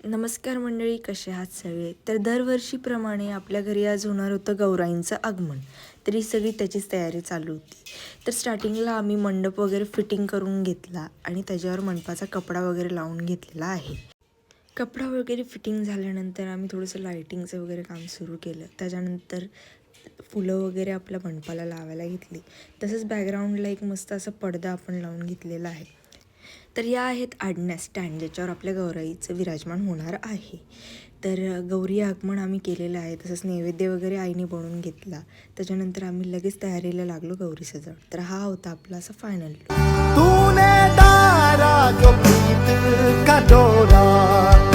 नमस्कार मंडळी, कसे आहात सगळे? तर दरवर्षीप्रमाणे आपल्या घरी आज होणार होतं गौराईंचं आगमन. तरी सगळी त्याचीच तयारी चालू होती. तर स्टार्टिंगला आम्ही मंडप वगैरे फिटिंग करून घेतला आणि त्याच्यावर मंडपाचा कपडा वगैरे लावून घेतलेला आहे. कपडा वगैरे फिटिंग झाल्यानंतर आम्ही थोडंसं लायटिंगचं वगैरे काम सुरू केलं. त्याच्यानंतर फुलं वगैरे आपल्या मंडपाला लावायला घेतली. तसंच बॅकग्राऊंडला एक मस्त असा पडदा आपण लावून घेतलेला आहे. तर या आहेत आडण्या स्टँड, ज्याच्यावर आपल्या गौराईचं विराजमान होणार आहे. तर गौरी आगमन आम्ही केलेलं आहे. तसंच नैवेद्य वगैरे आईने बनवून घेतला. त्याच्यानंतर आम्ही लगेच तयारीला लागलो गौरी सजावट. तर हा होता आपला असा फायनल लुक. तूने डारा जो प्रीत का डोरा